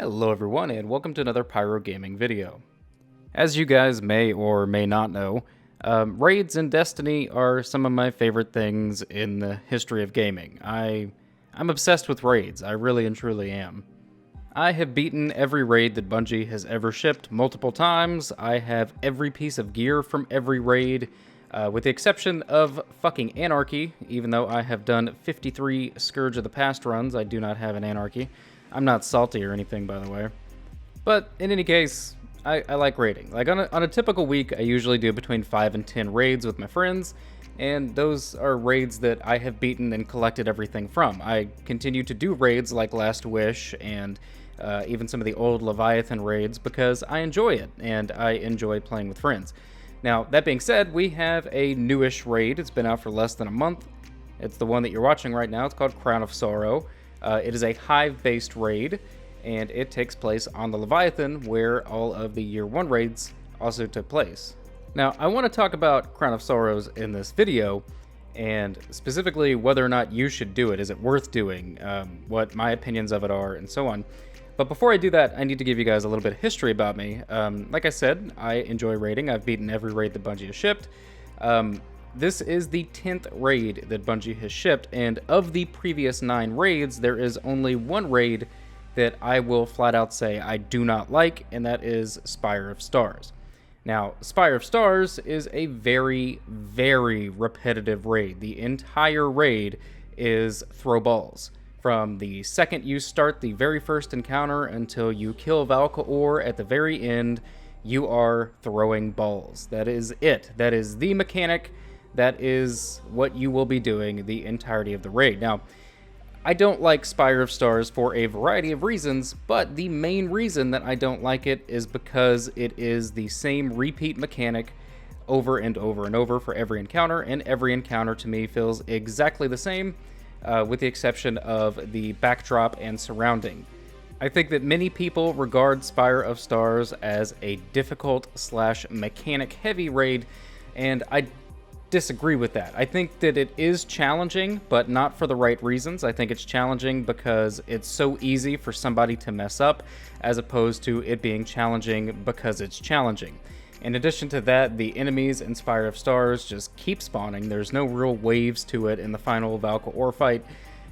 Hello everyone, and welcome to another Pyro Gaming video. As you guys may or may not know, raids in Destiny are some of my favorite things in the history of gaming. I'm obsessed with raids, I really and truly am. I have beaten every raid that Bungie has ever shipped multiple times. I have every piece of gear from every raid, with the exception of fucking Anarchy. Even though I have done 53 Scourge of the Past runs, I do not have an Anarchy. I'm not salty or anything, by the way. But in any case, I like raiding. Like on a typical week, I usually do between 5 and 10 raids with my friends, and those are raids that I have beaten and collected everything from. I continue to do raids like Last Wish and even some of the old Leviathan raids because I enjoy it, and I enjoy playing with friends. Now, that being said, we have a newish raid. It's been out for less than a month. It's the one that you're watching right now. It's called Crown of Sorrow. It is a hive-based raid, and it takes place on the Leviathan, where all of the Year 1 raids also took place. Now, I want to talk about Crown of Sorrows in this video, and specifically whether or not you should do it. Is it worth doing? What my opinions of it are, and so on. But before I do that, I need to give you guys a little bit of history about me. Like I said, I enjoy raiding. I've beaten every raid that Bungie has shipped. This is the 10th raid that Bungie has shipped, and of the previous 9 raids, there is only one raid that I will flat out say I do not like, and that is Spire of Stars. Now, Spire of Stars is a very, very repetitive raid. The entire raid is throw balls. From the second you start the very first encounter until you kill Valka'or at the very end, you are throwing balls. That is it. That is the mechanic. That is what you will be doing the entirety of the raid. Now, I don't like Spire of Stars for a variety of reasons, but the main reason that I don't like it is because it is the same repeat mechanic over and over and over for every encounter, and every encounter to me feels exactly the same, with the exception of the backdrop and surrounding. I think that many people regard Spire of Stars as a difficult / mechanic heavy raid, and I disagree with that. I think that it is challenging, but not for the right reasons. I think it's challenging because it's so easy for somebody to mess up, as opposed to it being challenging because it's challenging. In addition to that, the enemies in Spire of Stars just keep spawning. There's no real waves to it in the final Valka'or fight.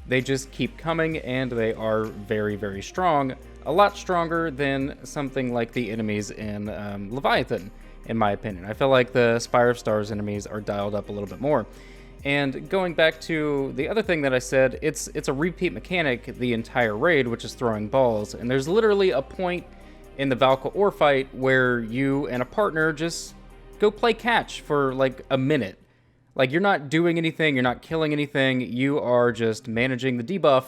They just keep coming, and they are very, very strong. A lot stronger than something like the enemies in Leviathan, in my opinion. I feel like the Spire of Stars enemies are dialed up a little bit more. And going back to the other thing that I said, it's a repeat mechanic the entire raid, which is throwing balls. And there's literally a point in the Valka'or fight where you and a partner just go play catch for like a minute. Like, you're not doing anything, you're not killing anything, you are just managing the debuff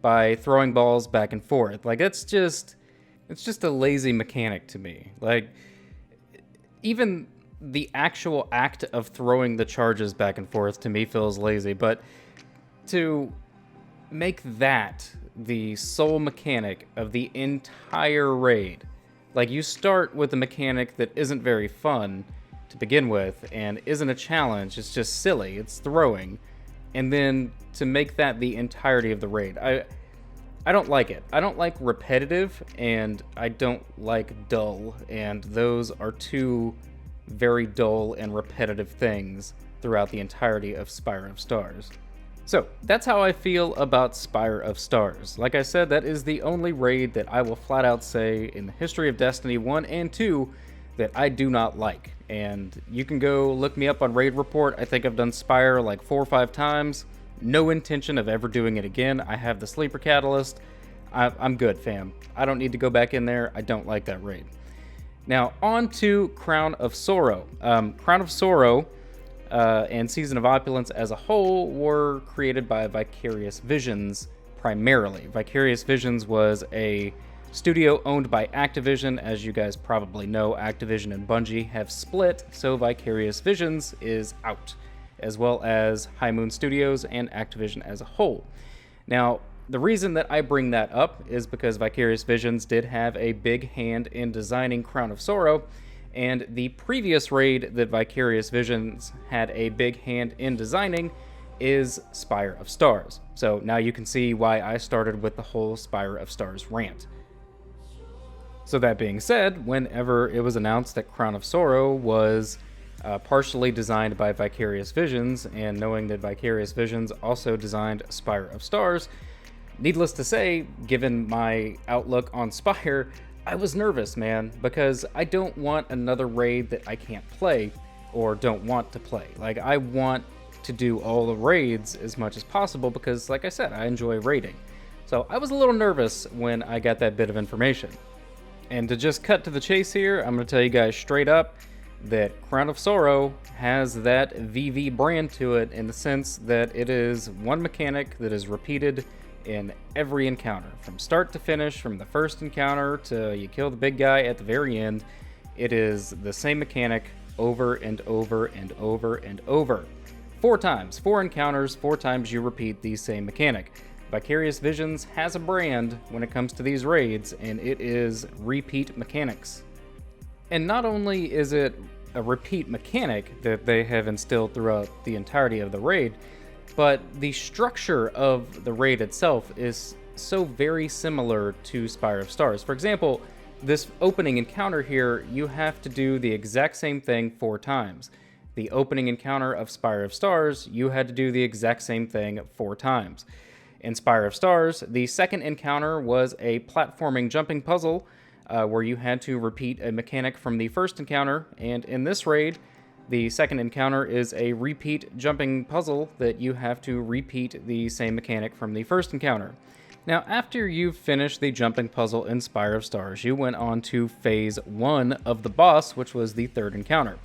by throwing balls back and forth. Like, it's just a lazy mechanic to me. Like, even the actual act of throwing the charges back and forth to me feels lazy, but to make that the sole mechanic of the entire raid, like, you start with a mechanic that isn't very fun to begin with and isn't a challenge, it's just silly, it's throwing, and then to make that the entirety of the raid, I don't like it. I don't like repetitive, and I don't like dull, and those are two very dull and repetitive things throughout the entirety of Spire of Stars. So, that's how I feel about Spire of Stars. Like I said, that is the only raid that I will flat out say in the history of Destiny 1 and 2 that I do not like. And you can go look me up on Raid Report. I think I've done Spire like 4 or 5 times. No intention of ever doing it again. I have the Sleeper Catalyst. I'm good, fam. I don't need to go back in there. I don't like that raid. Now, on to Crown of Sorrow. Crown of Sorrow and Season of Opulence as a whole were created by Vicarious Visions primarily. Vicarious Visions was a studio owned by Activision. As you guys probably know, Activision and Bungie have split, so Vicarious Visions is out, as well as High Moon Studios and Activision as a whole. Now, the reason that I bring that up is because Vicarious Visions did have a big hand in designing Crown of Sorrow, and the previous raid that Vicarious Visions had a big hand in designing is Spire of Stars. So now you can see why I started with the whole Spire of Stars rant. So that being said, whenever it was announced that Crown of Sorrow was partially designed by Vicarious Visions, and knowing that Vicarious Visions also designed Spire of Stars, needless to say, given my outlook on Spire, I was nervous, man, because I don't want another raid that I can't play or don't want to play. Like, I want to do all the raids as much as possible because, like I said, I enjoy raiding. So I was a little nervous when I got that bit of information. And to just cut to the chase here, I'm going to tell you guys straight up that Crown of Sorrow has that VV brand to it in the sense that it is one mechanic that is repeated in every encounter. From start to finish, from the first encounter to you kill the big guy at the very end, it is the same mechanic over and over and over and over. 4 times, 4 encounters, 4 times you repeat the same mechanic. Vicarious Visions has a brand when it comes to these raids, and it is repeat mechanics. And not only is it a repeat mechanic that they have instilled throughout the entirety of the raid, but the structure of the raid itself is so very similar to Spire of Stars. For example, this opening encounter here, you have to do the exact same thing 4 times. The opening encounter of Spire of Stars, you had to do the exact same thing 4 times. In Spire of Stars, the second encounter was a platforming jumping puzzle where you had to repeat a mechanic from the first encounter, and in this raid, the second encounter is a repeat jumping puzzle that you have to repeat the same mechanic from the first encounter. Now, after you've finished the jumping puzzle in Spire of Stars, you went on to Phase 1 of the boss, which was the third encounter.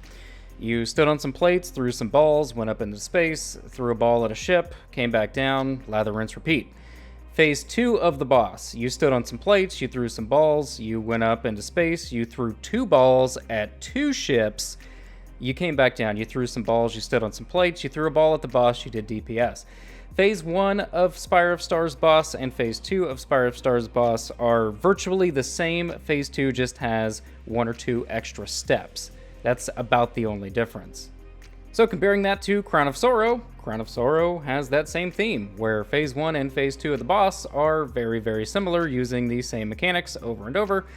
You stood on some plates, threw some balls, went up into space, threw a ball at a ship, came back down, lather, rinse, repeat. Phase 2 of the boss. You stood on some plates, you threw some balls, you went up into space, you threw 2 balls at 2 ships, you came back down, you threw some balls, you stood on some plates, you threw a ball at the boss, you did DPS. Phase 1 of Spire of Stars boss and Phase 2 of Spire of Stars boss are virtually the same. Phase 2 just has 1 or 2 extra steps. That's about the only difference. So comparing that to Crown of Sorrow has that same theme, where Phase 1 and Phase 2 of the boss are very, very similar, using the same mechanics over and over.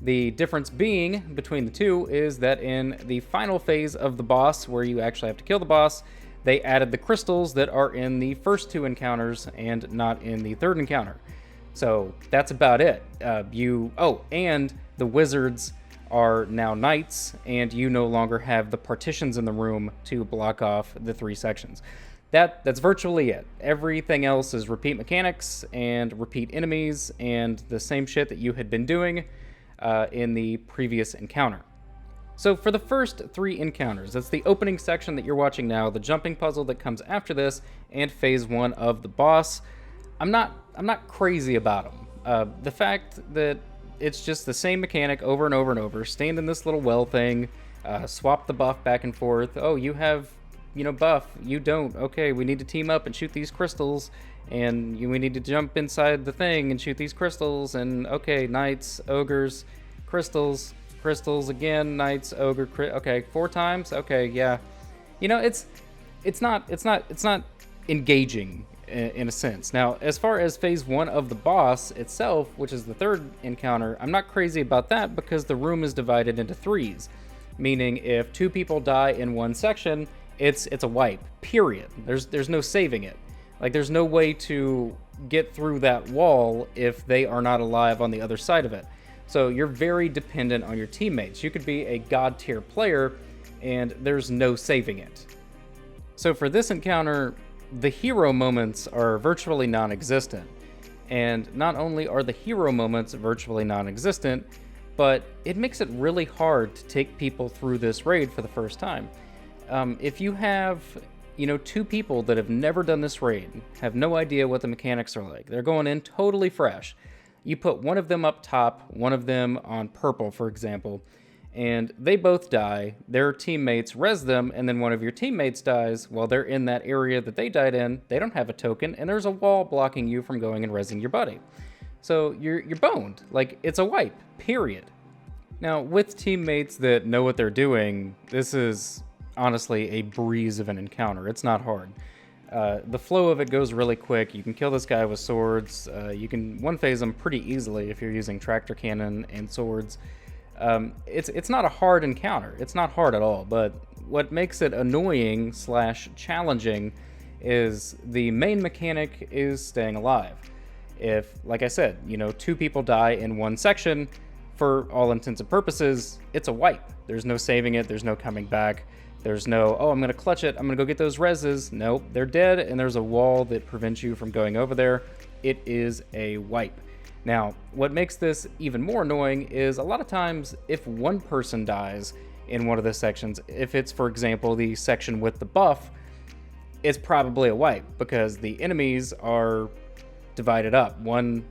The difference being between the two is that in the final phase of the boss, where you actually have to kill the boss, they added the crystals that are in the first 2 encounters and not in the third encounter. So that's about it. And the wizards are now knights, and you no longer have the partitions in the room to block off the 3 sections. That's virtually it. Everything else is repeat mechanics and repeat enemies and the same shit that you had been doing in the previous encounter. So for the first 3 encounters, that's the opening section that you're watching now, the jumping puzzle that comes after this, and Phase 1 of the boss, I'm not crazy about them. The fact that it's just the same mechanic over and over and over. Stand in this little well thing, swap the buff back and forth. Oh, you have, buff. You don't. Okay, we need to team up and shoot these crystals, and we need to jump inside the thing and shoot these crystals. And okay, knights, ogres, crystals again, knights, ogre. Okay, 4 times. Okay, yeah. It's not engaging in a sense. Now, as far as Phase 1 of the boss itself, which is the third encounter, I'm not crazy about that because the room is divided into 3s, meaning if 2 people die in one section, it's a wipe, period. There's no saving it. Like, there's no way to get through that wall if they are not alive on the other side of it. So you're very dependent on your teammates. You could be a god tier player and there's no saving it. So for this encounter, the hero moments are virtually non-existent. And not only are the hero moments virtually non-existent, but it makes it really hard to take people through this raid for the first time. If you have, 2 people that have never done this raid, have no idea what the mechanics are like, they're going in totally fresh. You put one of them up top, one of them on purple, for example, and they both die, their teammates res them, and then one of your teammates dies while they're in that area that they died in. They don't have a token, and there's a wall blocking you from going and resing your buddy. So you're boned. Like, it's a wipe, period. Now, with teammates that know what they're doing, this is honestly a breeze of an encounter. It's not hard. The flow of it goes really quick. You can kill this guy with swords. You can one-phase him pretty easily if you're using tractor cannon and swords. It's not a hard encounter. It's not hard at all, but what makes it annoying / challenging is the main mechanic is staying alive. If, like I said, 2 people die in one section, for all intents and purposes, it's a wipe. There's no saving it, there's no coming back, there's no, oh, I'm gonna clutch it, I'm gonna go get those reses. Nope, they're dead, and there's a wall that prevents you from going over there. It is a wipe. Now, what makes this even more annoying is a lot of times if one person dies in one of the sections, if it's, for example, the section with the buff, it's probably a wipe because the enemies are divided up. One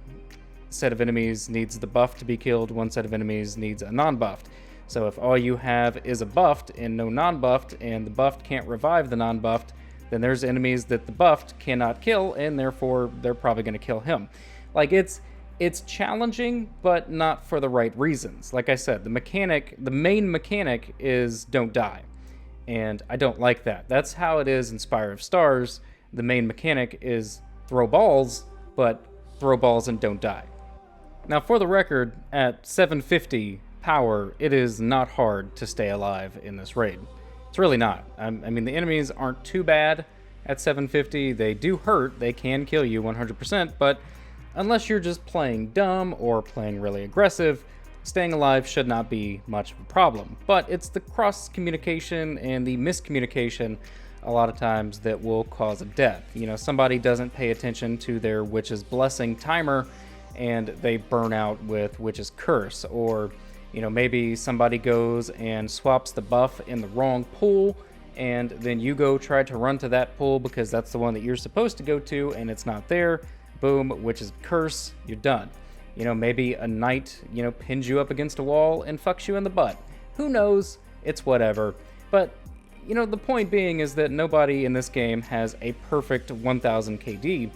set of enemies needs the buff to be killed, one set of enemies needs a non-buffed. So if all you have is a buffed and no non-buffed, and the buffed can't revive the non-buffed, then there's enemies that the buffed cannot kill, and therefore they're probably going to kill him. Like, it's challenging, but not for the right reasons. Like I said, the main mechanic is don't die, and I don't like that. That's how it is in Spire of Stars. The main mechanic is throw balls, but throw balls and don't die. Now, for the record, at 750 power, it is not hard to stay alive in this raid. It's really not. I mean, the enemies aren't too bad at 750. They do hurt. They can kill you 100%, but unless you're just playing dumb or playing really aggressive, staying alive should not be much of a problem. But it's the cross-communication and the miscommunication a lot of times that will cause a death. Somebody doesn't pay attention to their Witch's Blessing timer and they burn out with Witch's Curse, or maybe somebody goes and swaps the buff in the wrong pool, and then you go try to run to that pool because that's the one that you're supposed to go to and it's not there. Boom, Witch's Curse, you're done. Maybe a knight, pins you up against a wall and fucks you in the butt. Who knows? It's whatever. But the point being is that nobody in this game has a perfect 1000 KD.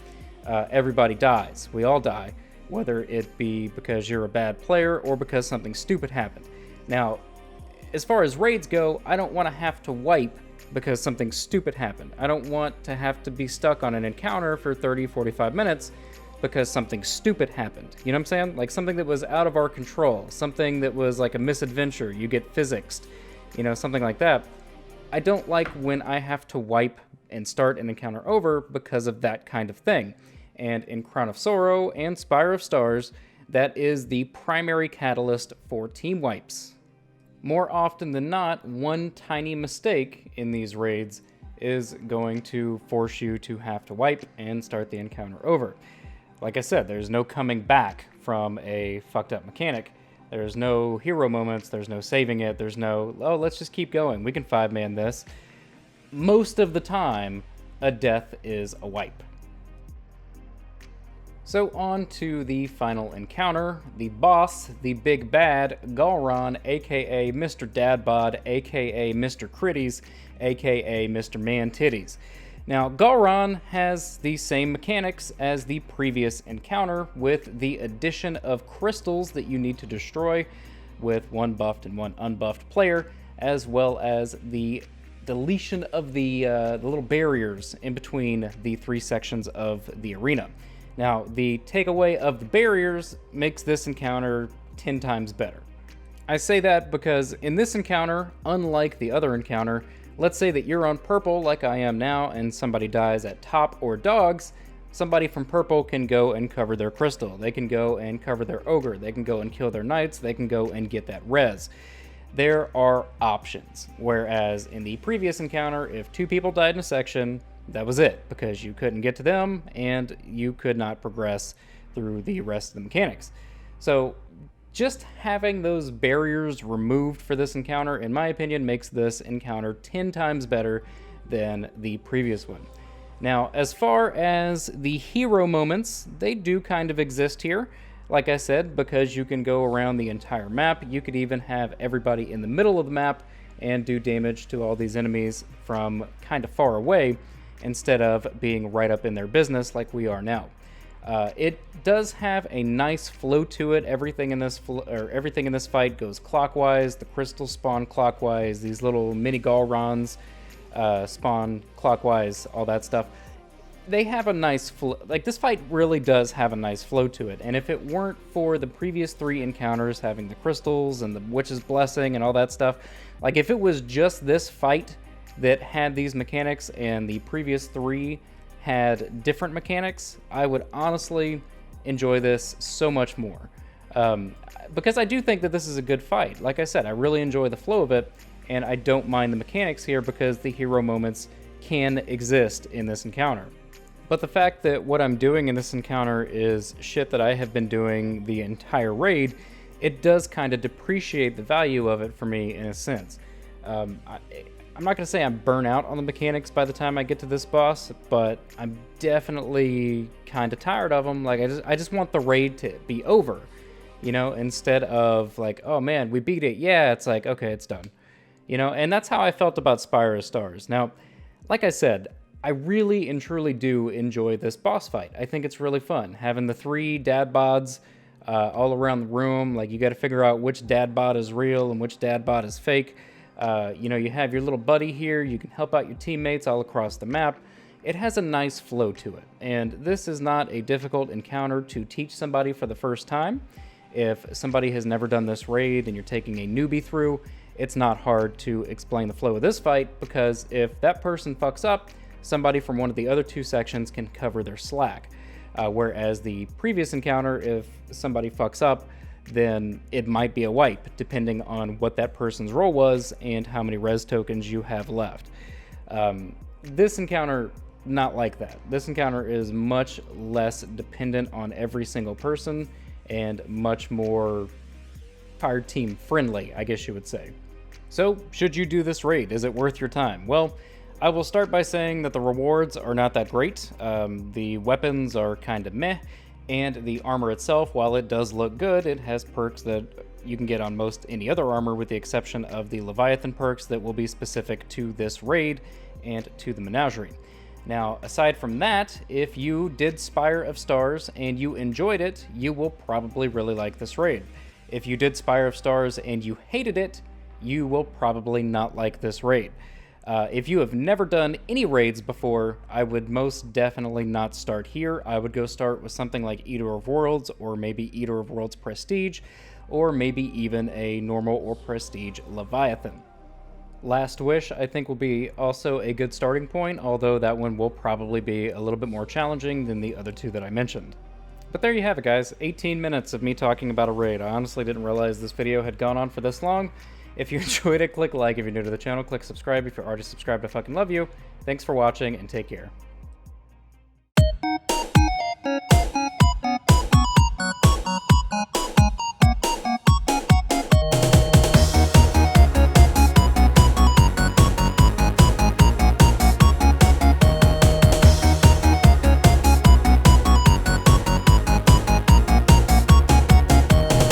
Everybody dies. We all die, whether it be because you're a bad player or because something stupid happened. Now, as far as raids go, I don't want to have to wipe because something stupid happened. I don't want to have to be stuck on an encounter for 30, 45 minutes because something stupid happened. You know what I'm saying? Like something that was out of our control, something that was like a misadventure, you get physicsed, something like that. I don't like when I have to wipe and start an encounter over because of that kind of thing. And in Crown of Sorrow and Spire of Stars, that is the primary catalyst for team wipes. More often than not, one tiny mistake in these raids is going to force you to have to wipe and start the encounter over. Like I said, there's no coming back from a fucked up mechanic. There's no hero moments, there's no saving it, there's no, oh, let's just keep going, we can 5-man this. Most of the time, a death is a wipe. So on to the final encounter, the boss, the big bad, Galron, aka Mr. Dadbod, aka Mr. Critties, aka Mr. Man Titties. Now, Galron has the same mechanics as the previous encounter, with the addition of crystals that you need to destroy with one buffed and one unbuffed player, as well as the deletion of the little barriers in between the 3 sections of the arena. Now, the takeaway of the barriers makes this encounter 10 times better. I say that because in this encounter, unlike the other encounter, let's say that you're on purple like I am now and somebody dies at top or dogs, somebody from purple can go and cover their crystal. They can go and cover their ogre. They can go and kill their knights. They can go and get that res. There are options. Whereas in the previous encounter, if 2 people died in a section, that was it, because you couldn't get to them and you could not progress through the rest of the mechanics. So just having those barriers removed for this encounter, in my opinion, makes this encounter 10 times better than the previous one. Now, as far as the hero moments, they do kind of exist here. Like I said, because you can go around the entire map, you could even have everybody in the middle of the map and do damage to all these enemies from kind of far away, instead of being right up in their business like we are now. It does have a nice flow to it. Everything in this fight goes clockwise. The crystals spawn clockwise. These little mini Galrons spawn clockwise. All that stuff. they have a nice flow. Like, this fight really does have a nice flow to it, and if it weren't for the previous 3 encounters having the crystals and the witch's blessing and all that stuff, like, if it was just this fight that had these mechanics and the previous 3 had different mechanics, I would honestly enjoy this so much more. Because I do think that this is a good fight. Like I said, I really enjoy the flow of it, and I don't mind the mechanics here because the hero moments can exist in this encounter. But the fact that what I'm doing in this encounter is shit that I have been doing the entire raid, it does kind of depreciate the value of it for me in a sense. I'm not going to say I'm burnt out on the mechanics by the time I get to this boss, but I'm definitely kind of tired of them. Like, I just want the raid to be over, you know, instead of like, oh man, we beat it. Yeah, it's like, okay, it's done. You know, and that's how I felt about Spire of Stars. Now, like I said, I really and truly do enjoy this boss fight. I think it's really fun. Having the 3 dad bods all around the room, like, you got to figure out which dad bod is real and which dad bod is fake. You know, you have your little buddy here, you can help out your teammates all across the map. It has a nice flow to it, and this is not a difficult encounter to teach somebody for the first time. If somebody has never done this raid and you're taking a newbie through, it's not hard to explain the flow of this fight, because if that person fucks up, somebody from one of the other 2 sections can cover their slack. Whereas the previous encounter, if somebody fucks up, then it might be a wipe, depending on what that person's role was and how many res tokens you have left. This encounter, not like that. This encounter is much less dependent on every single person and much more fire team friendly, I guess you would say. So, should you do this raid? Is it worth your time? Well, I will start by saying that the rewards are not that great. The weapons are kind of meh, and the armor itself, while it does look good, it has perks that you can get on most any other armor, with the exception of the Leviathan perks that will be specific to this raid and to the Menagerie. Now, aside from that, if you did Spire of Stars and you enjoyed it, you will probably really like this raid. If you did Spire of Stars and you hated it, you will probably not like this raid. If you have never done any raids before, I would most definitely not start here. I would go start with something like Eater of Worlds, or maybe Eater of Worlds Prestige, or maybe even a normal or Prestige Leviathan. Last Wish, I think, will be also a good starting point, although that one will probably be a little bit more challenging than the other 2 that I mentioned. But there you have it, guys. 18 minutes of me talking about a raid. I honestly didn't realize this video had gone on for this long. If you enjoyed it, click like. If you're new to the channel, click subscribe. If you're already subscribed, I fucking love you. Thanks for watching, and take care.